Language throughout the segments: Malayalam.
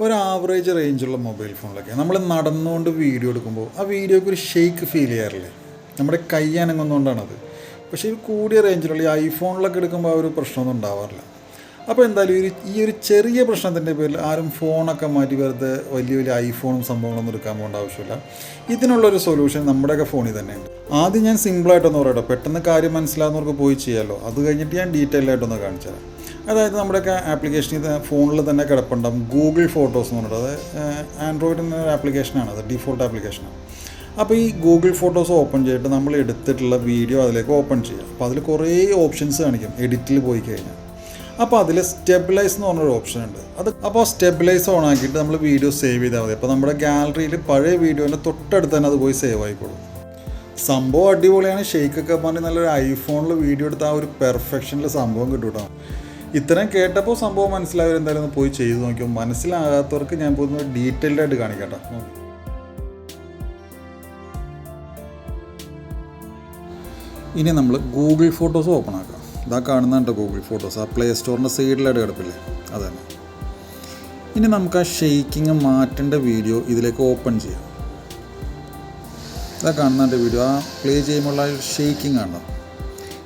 ഒരു ആവറേജ് റേഞ്ചുള്ള മൊബൈൽ ഫോണിലൊക്കെ നമ്മൾ നടന്നുകൊണ്ട് വീഡിയോ എടുക്കുമ്പോൾ ആ വീഡിയോക്ക് ഒരു ഷെയ്ക്ക് ഫീൽ ചെയ്യാറില്ലേ? നമ്മുടെ കൈ അനങ്ങുന്നതുകൊണ്ടാണത്. പക്ഷേ ഈ കൂടിയ റേഞ്ചിലുള്ള ഈ ഐഫോണിലൊക്കെ എടുക്കുമ്പോൾ ആ ഒരു പ്രശ്നമൊന്നും ഉണ്ടാവാറില്ല. അപ്പോൾ എന്തായാലും ഈ ഒരു ചെറിയ പ്രശ്നത്തിൻ്റെ പേരിൽ ആരും ഫോണൊക്കെ മാറ്റി വെറുതെ വലിയ വലിയ ഐഫോണും സംഭവങ്ങളൊന്നും എടുക്കാൻ പോകേണ്ട ആവശ്യമില്ല. ഇതിനുള്ളൊരു സൊല്യൂഷൻ നമ്മുടെയൊക്കെ ഫോണിൽ തന്നെയുണ്ട്. ആദ്യം ഞാൻ സിമ്പിളായിട്ടൊന്ന് പറയട്ടോ, പെട്ടെന്ന് കാര്യം മനസ്സിലാകുന്നവർക്ക് പോയി ചെയ്യാമല്ലോ. അത് കഴിഞ്ഞിട്ട് ഞാൻ ഡീറ്റെയിൽ ആയിട്ടൊന്ന് കാണിച്ചു തരാം. അതായത് നമ്മുടെയൊക്കെ ആപ്ലിക്കേഷനിൽ ഫോണിൽ തന്നെ കിടപ്പുണ്ടാകും ഗൂഗിൾ ഫോട്ടോസ് എന്ന് പറഞ്ഞിട്ട്. അത് ആൻഡ്രോയിഡിൻ്റെ ഒരു ആപ്ലിക്കേഷനാണ്, അത് ഡിഫോൾട്ട് ആപ്ലിക്കേഷനാണ്. അപ്പോൾ ഈ ഗൂഗിൾ ഫോട്ടോസ് ഓപ്പൺ ചെയ്തിട്ട് നമ്മൾ എടുത്തിട്ടുള്ള വീഡിയോ അതിലേക്ക് ഓപ്പൺ ചെയ്യുക. അപ്പോൾ അതിൽ കുറേ ഓപ്ഷൻസ് കാണിക്കും എഡിറ്റിൽ പോയി കഴിഞ്ഞാൽ. അപ്പോൾ അതിൽ സ്റ്റെബിലൈസ് എന്ന് പറഞ്ഞൊരു ഓപ്ഷൻ ഉണ്ട്. അപ്പോൾ സ്റ്റെബിലൈസ് ഓൺ ആക്കിയിട്ട് നമ്മൾ വീഡിയോ സേവ് ചെയ്താൽ മതി. അപ്പോൾ നമ്മുടെ ഗാലറിയിൽ പഴയ വീഡിയോൻ്റെ തൊട്ടടുത്ത് തന്നെ അത് പോയി സേവ് ആയിക്കോളും. സംഭവം അടിപൊളിയാണ്. ഷെയ്ക്കൊക്കെ പറഞ്ഞ് നല്ലൊരു ഐഫോണിൽ വീഡിയോ എടുത്ത ആ ഒരു പെർഫെക്ഷനിൽ സംഭവം കിട്ടും കേട്ടോ. ഇത്രയും കേട്ടപ്പോൾ സംഭവം മനസ്സിലായവർ എന്തായാലും ഒന്ന് പോയി ചെയ്ത് നോക്കിയോ. മനസ്സിലാകാത്തവർക്ക് ഞാൻ പോയി ഡീറ്റെയിൽഡ് ആയിട്ട് കാണിക്കട്ടോ. ഇനി നമ്മൾ ഗൂഗിൾ ഫോട്ടോസ് ഓപ്പൺ ആക്കാം. ഇതാ കാണുന്നുണ്ട് ഗൂഗിൾ ഫോട്ടോസ്. ആ പ്ലേ സ്റ്റോറിൻ്റെ സൈഡിലായിട്ട് കിടപ്പില്ലേ, അത് തന്നെ. ഇനി നമുക്ക് ആ ഷെയ്ക്കിങ് മാറ്റേണ്ട വീഡിയോ ഇതിലേക്ക് ഓപ്പൺ ചെയ്യാം. ഇതാ കാണുന്നുണ്ട് വീഡിയോ. ആ പ്ലേ ചെയ്യുമ്പോൾ ഷെയ്ക്കിങ് കണ്ടോ.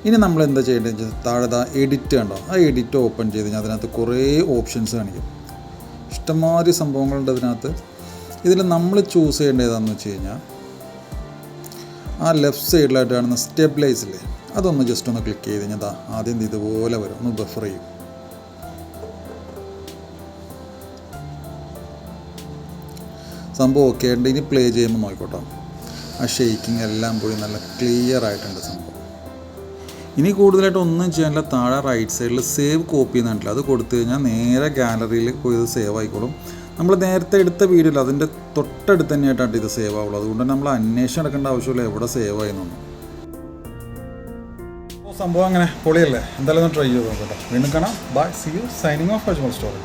ഇനി നമ്മൾ എന്താ ചെയ്യേണ്ടതെന്ന് വെച്ചാൽ താഴെ എഡിറ്റ് കണ്ടോ, ആ എഡിറ്റ് ഓപ്പൺ ചെയ്ത് കഴിഞ്ഞാൽ അതിനകത്ത് കുറേ ഓപ്ഷൻസ് കാണിക്കും. ഇഷ്ടംമാതിരി സംഭവങ്ങളുണ്ട് അതിനകത്ത്. ഇതിൽ നമ്മൾ ചൂസ് ചെയ്യേണ്ടത് ഏതാണെന്ന് വെച്ച് കഴിഞ്ഞാൽ ആ ലെഫ്റ്റ് സൈഡിലായിട്ട് കാണുന്ന സ്റ്റെബിലൈസില്ലേ, അതൊന്ന് ജസ്റ്റ് ഒന്ന് ക്ലിക്ക് ചെയ്ത് കഴിഞ്ഞാൽ ആദ്യം ഇതുപോലെ വരും. ഒന്ന് ബഫർ ചെയ്യും. സംഭവം ഓക്കെ ഉണ്ട്. ഇനി പ്ലേ ചെയ്യുമ്പോൾ നോക്കിക്കോട്ടോ, ആ ഷെയ്ക്കിങ് എല്ലാം പോയി നല്ല ക്ലിയർ ആയിട്ടുണ്ട് സംഭവം. ഇനി കൂടുതലായിട്ട് ഒന്നും ചെയ്യാനില്ല. താഴെ റൈറ്റ് സൈഡിൽ സേവ് കോപ്പി എന്നുണ്ടല്ലോ, അത് കൊടുത്തു കഴിഞ്ഞാൽ നേരെ ഗാലറിയിൽ പോയി ഇത് സേവ് ആയിക്കോളും. നമ്മൾ നേരത്തെ എടുത്ത വീഡിയോയിൽ അതിൻ്റെ തൊട്ടടുത്ത് തന്നെയായിട്ടാണ് ഇത് സേവ് ആവുള്ളൂ. അതുകൊണ്ട് നമ്മൾ അന്വേഷണം എടുക്കേണ്ട ആവശ്യമില്ല എവിടെ സേവ് ആയെന്നൊന്നും. സംഭവം അങ്ങനെ പൊളിയല്ലേ? എന്തായാലും ഒന്ന് ട്രൈ ചെയ്ത് നോക്കട്ടോ. വീണ്ടും കാണാം. Bye, see you. Signing off Ajmal story.